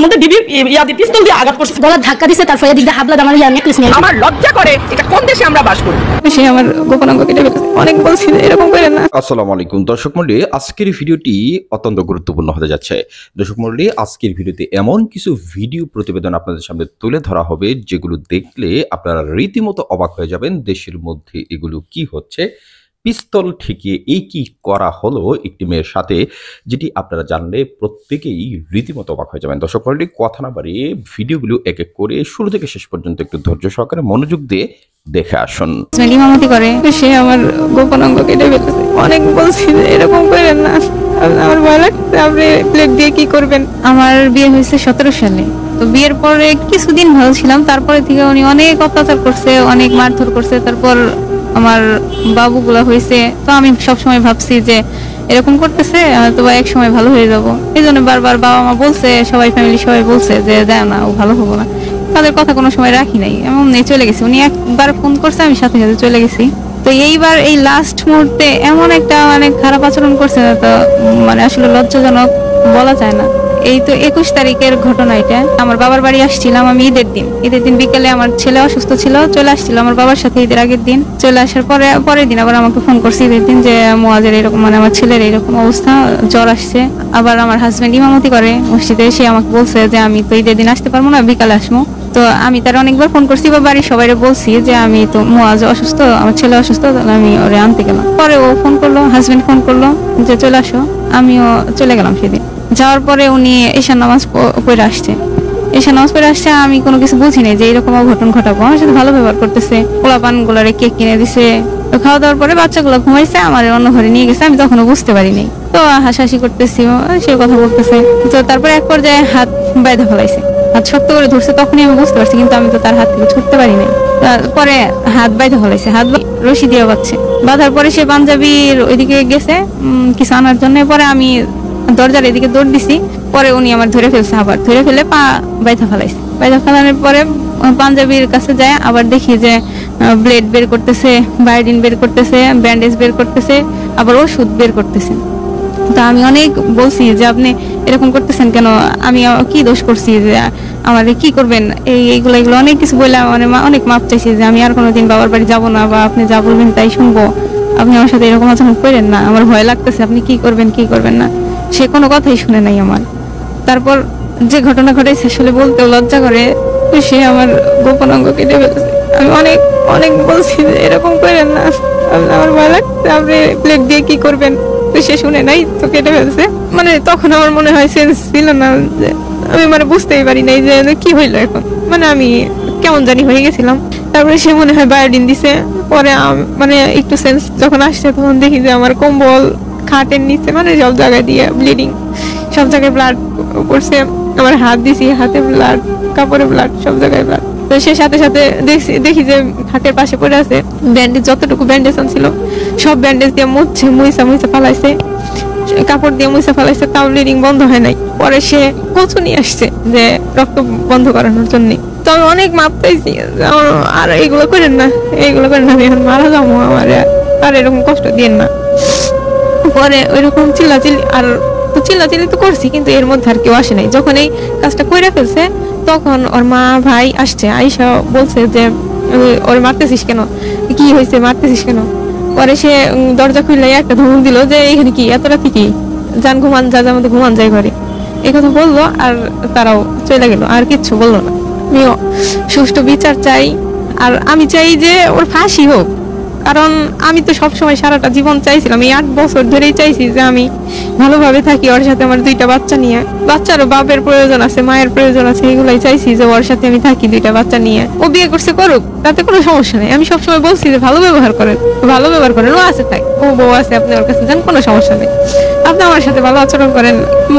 মধ্যে ডিবি পিস্তল দিয়ে আঘাত করছে, গলার ধাক্কা দিছে, তারপরে এদিক দিয়ে হাবলা আমার নেকলেস নিয়ে। আমার লজ্জা করে, এটা কোন দেশে আমরা বাস করি? সে আমার গোপনাঙ্গ কেটে ফেলেছে, অনেক বলছি এরকম করে না। আসসালামু আলাইকুম দর্শক মণ্ডলী, আজকের ভিডিওটি অত্যন্ত গুরুত্বপূর্ণ হতে যাচ্ছে। দর্শক মণ্ডলী, আজকের ভিডিওতে এমন কিছু ভিডিও প্রতিবেদন আপনাদের সামনে তুলে ধরা হবে যেগুলো দেখলে আপনারা রীতিমতো অবাক হয়ে যাবেন। দেশের মধ্যে এগুলো কি হচ্ছে, পিস্তল ঠেকিয়ে এই কি করা হলো একটি মেয়ের সাথে, যেটি আপনারা জানলে প্রত্যেকেই রীতিমতো অবাক হয়ে যাবেন। দর্শক মণ্ডলী, কথা না বাড়িয়ে ভিডিওগুলো এক এক করে শুরু থেকে শেষ পর্যন্ত একটু ধৈর্য সহকারে মনোযোগ দিয়ে দেখে আসুন। ইমামতি করে, সে আমার গোপনাঙ্গ কেটে ফেলেছে, অনেক বলছি এরকম করেন না, আমার ভয় লাগছে, আপনি প্লেট দিয়ে কি করবেন। আমার বিয়ে হয়েছে 17 সালে। তো বিয়ের পরে কিছুদিন ভালো ছিলাম, তারপরে থেকে উনি অনেক অত্যাচার করছে, অনেক মারধর করছে। তারপর আমার বাবুগুলা হয়েছে, তো আমি সবসময় ভাবছি যে এরকম করতেছে তো এক সময় ভালো হয়ে যাব। এই জন্য বারবার বাবা মা বলছে, সবাই ফ্যামিলি সবাই বলছে যে দেয় না, ও ভালো হবো না। তাদের কথা কোনো সময় রাখি নাই, এমন চলে গেছি। উনি একবার ফোন করছে, আমি সাথে সাথে চলে গেছি। তো এইবার এই লাস্ট মুহূর্তে এমন একটা খারাপ আচরণ করছে, তো আসলে লজ্জাজনক বলা যায় না। এই তো 21 তারিখের ঘটনা এটা। আমার বাবার বাড়ি আসছিলাম আমি ঈদের দিন বিকেলে, আমার ছেলে অসুস্থ ছিল, চলে আসছিল আমার বাবার সাথে ঈদের আগের দিন। চলে আসার পরের দিন আবার আমাকে ফোন করছে ঈদের দিন যে মুয়াজের এরকম, আমার ছেলের এরকম অবস্থা, জ্বর আসছে। আবার আমার হাজবেন্ড ইমামতি করে মসজিদে, সে আমাকে বলছে যে আমি তো ঈদের দিন আসতে পারবো না, বিকালে আসবো। তো আমি তার অনেকবার ফোন করছি বা বাড়ির সবাই বলছি যে আমি তো মুয়াজ অসুস্থ, আমার ছেলে অসুস্থ, আমি ওরে আনতে গেলাম। পরে ও ফোন করলো, হাজবেন্ড ফোন করলো যে চলে আসো, আমিও চলে গেলাম। সেদিন যাওয়ার পরে উনি এশার নামাজ পড়ে আসছে। আমি কোনো কিছু বুঝি নাই যে এরকম অঘটন ঘটাবো। আমার সাথে ভালো ব্যবহার করতেছে, পোলাপান গুলারে কেক কিনে দিছে। তো খাওয়া দাওয়ার পরে বাচ্চাগুলো ঘুমাইছে, আমার অন্য ঘরে নিয়ে গেছে, আমি তখনও বুঝতে পারিনি। তো হাসাহাসি করতেছি, সে কথা বলতেছে। তো তারপরে এক পর্যায়ে হাত বাইধা ফেলাইছে, হাত শক্ত করে ধরছে, তখনই আমি বুঝতে পারছি, কিন্তু আমি তো তার হাত থেকে ছুটতে পারি নাই। পরে হাত বাইধা ফেলাইছে, হাত রশি দিয়ে বাঁধার পরে সে পাঞ্জাবির ওইদিকে গেছে কিছু আনার জন্য। পরে আমি দরজার এদিকে দৌড় দিছি, পরে উনি আমার ধরে ফেলছে, আবার ধরে ফেলে পা বাইধা ফেলাইছে। বাইধা ফেলানোর পরে পাঞ্জাবির কাছে যায়, আবার দেখি যে ব্লেড বের করতেছে, বায়োডিন বের করতেছে, ব্যান্ডেজ বের করতেছে, আবার ওষুধ বের করতেছে। তো আমি অনেক বলছি যে আপনি এরকম করতেছেন কেন, আমি কি দোষ করছি যে আমার কি করবেন, এইগুলো অনেক কিছু বলে অনেক মাপ চাইছি যে আমি আর কোনোদিন বাবার বাড়ি যাবো না, বা আপনি যা বলবেন তাই শুনবো, আপনি আমার সাথে এরকম আচরণ করেন না, আমার ভয় লাগতেছে, আপনি কি করবেন না। সে কোনো কথাই শুনে নাই আমার। তারপর যে ঘটনা ঘটাইছে আসলে বলতেও লজ্জা করে, সে আমার গোপনাঙ্গ কেটে ফেলেছে। আমি অনেক বলছি যে এরকম করেন না, আমার ভয় লাগছে, আপনি প্লেট দিয়ে কি করবেন। তো সে শুনে নাই, তো কেটে ফেলছে। তখন আমার মনে হয় সেন্স ছিল না, যে আমি বুঝতেই পারি নাই যে কি হইলো এখন, আমি কেমন জানি হয়ে গেছিলাম। তারপরে সে মনে হয় বায়োডিন দিছে। পরে একটু সেন্স যখন আসছে, তখন দেখি যে আমার কম্বল, খাটের নিচে, সব জায়গায় দিয়ে ব্লিডিং, সব জায়গায় ব্লাড পড়ছে। আমার হাত দিছি, হাতে ব্লাড, কাপড়ে ব্লাড, সব জায়গায় ব্লাড। তো সে সাথে সাথে দেখি যে খাটের পাশে পড়ে আছে ব্যান্ডেজ, যতটুকু ব্যান্ডেজ ছিল সব ব্যান্ডেজ দিয়ে মুইসা ফালাইছে, কাপড় দিয়ে মুইসা ফালাইছে, তাও ব্লিডিং বন্ধ হয় নাই। পরে সে কচু নিয়ে আসছে যে রক্ত বন্ধ করানোর জন্য। তো আমি অনেক মাপ পাইছি, আর এইগুলো করেন না, আমি এখন মারা যাবো, আমার আর এরকম কষ্ট দিন না। পরে ওইরকম চিল্লাচিল্লি তো করছি, কিন্তু এর মধ্যে আর কেউ আসে নাই। যখন এই কাজটা কইরা ফেলছে, তখন ওর মা ভাই আসছে, আইসা বলছে যে ওর মারতেছিস কেন, কি হয়েছে, মারতেছিস কেন। পরে সে দরজা খুললে একটা ধমক দিল যে এখানে কি, এত রাতে কি, যান ঘুমান, যা মতো ঘুমান যায় ঘরে, এই কথা বললো। আর তারাও চলে গেল, আর কিচ্ছু বললো না। আমিও সুষ্ঠু বিচার চাই, আর আমি চাই যে ওর ফাঁসি হোক। কারণ আমি তো সবসময় সারাটা জীবন চাইছিলাম, এই 8 বছর ধরেই চাইছি যে আমি ভালোভাবে থাকি ওর সাথে, আমার 2টা বাচ্চা নিয়ে। বাচ্চারও বাপের প্রয়োজন আছে, মায়ের প্রয়োজন আছে, এগুলাই চাইছি যে ওর সাথে আমি থাকি 2টা বাচ্চা নিয়ে। ও বিয়ে করছে, করুক, তাতে কোনো সমস্যা নেই। আমি সবসময় বলছি যে ভালো ব্যবহার করেন, ও আছে থাক, ও বউ আছে, আপনি ওর কাছে যান, কোনো সমস্যা নেই। আপনি আমার সাথে ভালো আচরণ করেন,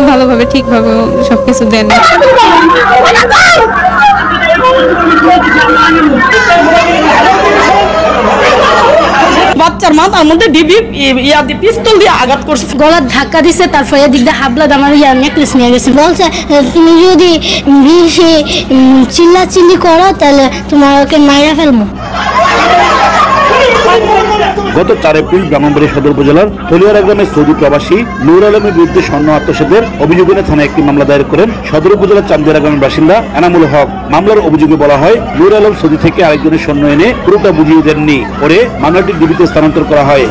ভালোভাবে ঠিকভাবে সবকিছু দেন। বাচ্চার মাথার মধ্যে ডিবি পিস্তল দিয়ে আঘাত করছে, গলার ধাক্কা দিছে, তারপরে এদিক দিয়ে হাবলা আমার নেকলেস নিয়ে গেছে। বলছে তুমি যদি বেশি চিল্লাচিল্লি করো তাহলে তোমাকে মাইরা ফেলবো। গত 4 এপ্রিল ব্রাহ্মণবাড়িয়া সদর উপজেলার থলিয়ারা গ্রামের সৌদি প্রবাসী নূর আলমের বিরুদ্ধে স্বর্ণ আত্মসাতের অভিযোগ এনে থানায় একটি মামলা দায়ের করেন সদর উপজেলার চান্দিয়ারা গ্রামের বাসিন্দা এনামুল হক। মামলার অভিযোগে বলা হয়, নূর আলম সৌদি থেকে আরেকজনের স্বর্ণ এনে পুরোটা বুঝিয়ে দেননি। পরে মামলাটি ডিবিতে স্থানান্তর করা হয়।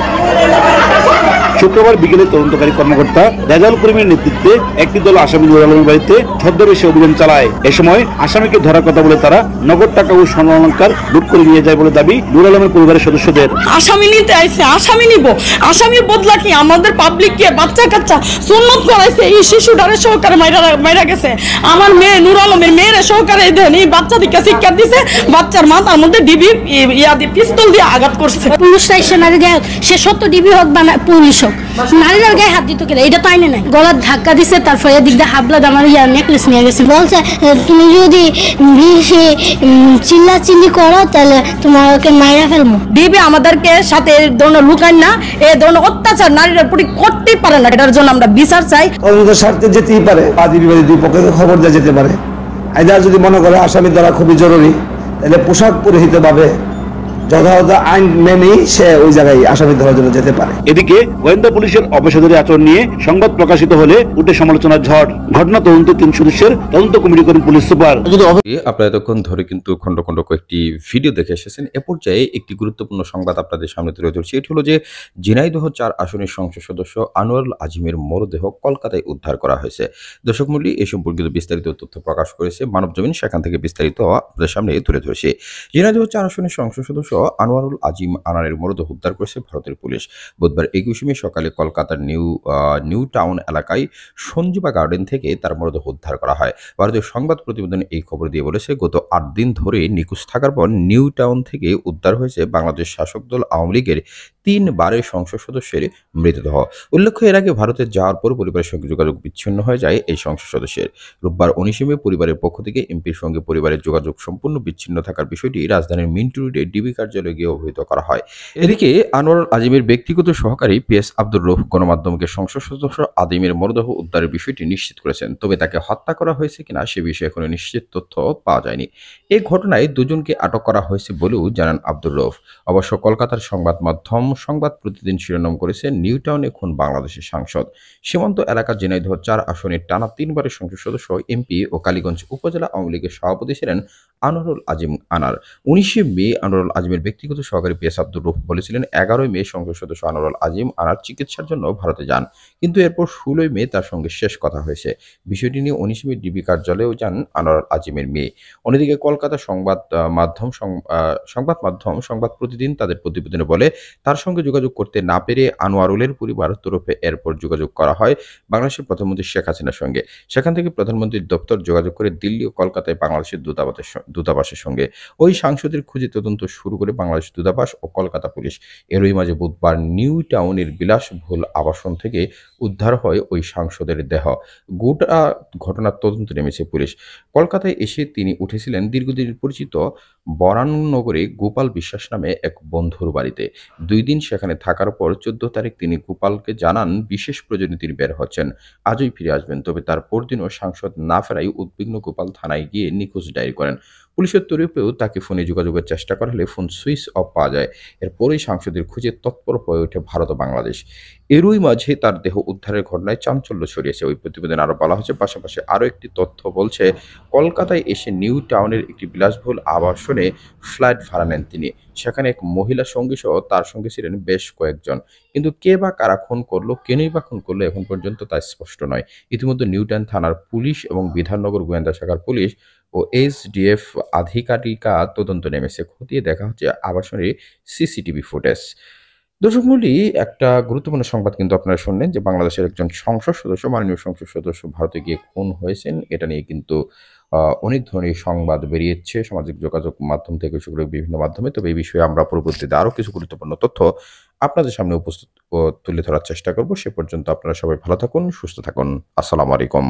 শুক্রবার বিকেলে তদন্তকারী কর্মকর্তা রেজাউল করিমের নেতৃত্বে একটি দল আসামি নূর আলমের বাড়িতে ছদ্মবেশে অভিযান চালায়। এ সময় আসামিকে ধরার কথা বলে তারা নগদ টাকা ও স্বর্ণ অলংকার লুট করে নিয়ে যায় বলে দাবি নূর আলমের পরিবারের সদস্যদের। আসামি নিতে আইছে, আসামি নিব, আসামির বদলা কি আমাদের পাবলিককে বাচ্চা কাচ্চা সুন্নত করাইছে, এই শিশুটারে সহকারে মাইরা গেছে। আমার মেয়ে নূর আলমের মেয়ের সহকারে দেন এই বাচ্চা দিকে শিক্ষা দিছে, বাচ্চার মাথার মধ্যে ডিবি পিস্তল দিয়ে আঘাত করছে। পুরুষরা এসে নারী গায়ে সে 70 ডিবি হোক বা পুলিশ হোক, নারীরা গায়ে হাত দিত কেন, এটা তো আইনে নাই। গলার ধাক্কা দিছে, তারপরে দিক দিয়ে হাবলা আমার নেকলেস নিয়ে গেছে। বলছে তুমি যদি বেশি চিল্লাচিল্লি করো তাহলে তোমাকে মাইরা ফেলবো। ডিবি আমাদেরকে সাথে এই ধরনের লুকান না, এই ধরনের অত্যাচার নারীরা প্রতি করতেই পারে না। এটার জন্য আমরা বিচার চাই। তদন্তের স্বার্থে যেতেই পারে, বাদী বিবাদী দুই পক্ষকে খবর দেওয়া যেতে পারে। আইদার যদি মনে করে আসামি দ্বারা খুবই জরুরি, তাহলে পোশাক পরিহিত ভাবে যথাযথ আইন মেনেই সে ওই জায়গায় আসামি ধরার জন্য যেতে পারে। এদিকে গোয়েন্দা পুলিশের অপেশাদারী আচরণ নিয়ে সংবাদ প্রকাশিত হলে উঠে সমালোচনার ঝড়। ঘটনা তদন্তে 3 সদস্যের তদন্ত কমিটি করেন পুলিশ সুপার। আপনারা এতক্ষণ ধরে কিন্তু খন্ড খন্ড কয়েকটি ভিডিও দেখে এসেছেন। এ পর্যায়ে একটি গুরুত্বপূর্ণ সংবাদ আপনাদের সামনে তুলে ধরছি। এটি হলো যে ঝিনাইদহ 4 আসনের সংসদ সদস্য আনোয়ারুল আজিমের মরদেহ কলকাতায় উদ্ধার করা হয়েছে। দর্শক মণ্ডলী, এ সম্পর্কিত বিস্তারিত তথ্য প্রকাশ করেছে মানবজমিন, সেখান থেকে বিস্তারিত আপনাদের সামনে তুলে ধরেছে। ঝিনাইদহ 4 আসনের সংসদ সদস্য আনোয়ারুল আজিম আনারের মরদেহ উদ্ধার করেছে ভারতের পুলিশ। বুধবার 21 মে সকালে কলকাতার নিউ টাউন এলাকায় সঞ্জীবা গার্ডেন থেকে তার মরদেহ উদ্ধার করা হয়। ভারতীয় সংবাদ প্রতিবেদন এই খবর দিয়ে বলেছে, গত 8 দিন ধরে নিখোঁজ থাকার পর নিউ টাউন থেকে উদ্ধার হয়েছে বাংলাদেশ শাসক দল আওয়ামী লীগের 3 বারের সংসদ সদস্যের মৃতদেহ। উল্লেখ্য, এর আগে ভারতে যাওয়ার পর পরিবারের সঙ্গে যোগাযোগ বিচ্ছিন্ন হয়ে যায় এই সংসদ সদস্যের। রোববার 19 মে পরিবারের পক্ষ থেকে এমপির সঙ্গে পরিবারের যোগাযোগ সম্পূর্ণ বিচ্ছিন্ন থাকার বিষয়টি রাজধানীর মিন্টু রোডে ডিবি কার্যালয়ে গিয়ে অবহিত করা হয়। এদিকে আনোয়ারুল আজিমের ব্যক্তিগত সহকারী পিএস আব্দুর রউফ গণমাধ্যমকে সংসদ সদস্য আদিমের মরদেহ উদ্ধারের বিষয়টি নিশ্চিত করেছেন। তবে তাকে হত্যা করা হয়েছে কিনা সে বিষয়ে এখনো নিশ্চিত তথ্য পাওয়া যায়নি। এই ঘটনায় 2 জনকে আটক করা হয়েছে বলেও জানান আব্দুর রউফ। অবশ্য কলকাতার সংবাদ মাধ্যম সংবাদ প্রতিদিন শিরোনাম করেছে, নিউ টাউনে খুন বাংলাদেশের সাংসদ। সীমান্ত এলাকা ঝিনাইদহ 4 আসনের টানা 3 বারের সংসদ সদস্য এমপি ও কালীগঞ্জ উপজেলা আওয়ামী লীগের সভাপতি ছিলেন আনোয়ারুল আজিম আনার। 19 মে আনোয়ারুল আজিমের ব্যক্তিগত সহকারী পিএস আব্দুর রউফ বলেছিলেন, 11 মে সংসদ সদস্য আনোয়ারুল আজিম আনার চিকিৎসার জন্য ভারতে যান, কিন্তু এরপর 16 মে তার সঙ্গে শেষ কথা হয়েছে। বিষয়টি নিয়ে 19 মে ডিবি কার্যালয়েও যান আনোয়ারুল আজিমের মেয়ে। অন্যদিকে কলকাতা সংবাদ প্রতিদিন তাদের প্রতিবেদনে বলে, তার সঙ্গে যোগাযোগ করতে না পেরে আনোয়ারুলের পরিবার তরফে এরপর যোগাযোগ করা হয় বাংলাদেশের প্রধানমন্ত্রী শেখ হাসিনার সঙ্গে। সেখান থেকে প্রধানমন্ত্রীর দপ্তর যোগাযোগ করে দিল্লি ও কলকাতায় বাংলাদেশের দূতাবাসের সঙ্গে। ওই সাংসদের খুঁজে তদন্ত শুরু করে বাংলাদেশ দূতাবাস ও কলকাতা পুলিশ। এরই মাঝে বুধবার নিউ টাউনের বিলাসবহুল আবাসন থেকে উদ্ধার হয় ওই সাংসদের দেহ। গোটা ঘটনার তদন্ত নেমেছে পুলিশ। কলকাতায় এসে তিনি উঠেছিলেন দীর্ঘদিনের পরিচিত বরাননগরে গোপাল বিশ্বাস নামে এক বন্ধুর বাড়িতে। 2 দিন সেখানে থাকার পর 14 তারিখ তিনি গোপালকে জানান বিশেষ প্রয়োজনে তিনি বের হচ্ছেন, আজই ফিরে আসবেন। তবে তার পরদিনও সাংসদ না ফেরায় উদ্বিগ্ন গোপাল থানায় গিয়ে নিখোঁজ ডায়েরি করেন। পুলিশের তরফেও তাকে ফোনে যোগাযোগের চেষ্টা করা হলে ফোন সুইচ অফ পাওয়া যায়। এরপরেই সাংসদের খুঁজে তৎপর হয়ে ওঠে ভারত ও বাংলাদেশ। এরই মাঝে তার দেহ উদ্ধারের ঘটনায় চাঞ্চল্য ছড়িয়েছে। ওই প্রতিবেদনে আরও বলা হয়েছে, পাশাপাশি আরও একটি তথ্য বলছে, কলকাতায় এসে নিউ টাউনের একটি বিলাসবহুল আবাসনে ফ্ল্যাট ভাড়া নেন তিনি। সেখানে এক মহিলা সঙ্গী সহ তার সঙ্গে ছিলেন বেশ কয়েকজন, কিন্তু কে বা কারা খুন করলো, কেনই বা খুন করলো এখন পর্যন্ত তা স্পষ্ট নয়। ইতিমধ্যে নিউ টাউন থানার পুলিশ এবং বিধাননগর গোয়েন্দা শাখার পুলিশ ও এসডিএফ আধিকারিকা তদন্ত নেমেছে। খতিয়ে দেখা হচ্ছে আবাসনের সিসিটিভি ফুটেজ। দর্শক মণ্ডলী, একটা গুরুত্বপূর্ণ সংবাদ কিন্তু আপনারা শুনলেন যে বাংলাদেশের একজন সংসদ সদস্য, মাননীয় সংসদ সদস্য ভারতে গিয়ে খুন হয়েছেন। এটা নিয়ে কিন্তু অনেক ধরনের সংবাদ বেরিয়েছে সামাজিক যোগাযোগ মাধ্যম থেকে শুরু করে বিভিন্ন মাধ্যমে। তবে এই বিষয়ে আমরা পরবর্তীতে আরও কিছু গুরুত্বপূর্ণ তথ্য আপনাদের সামনে উপস্থিত তুলে ধরার চেষ্টা করব। সে পর্যন্ত আপনারা সবাই ভালো থাকুন, সুস্থ থাকুন। আসসালামু আলাইকুম।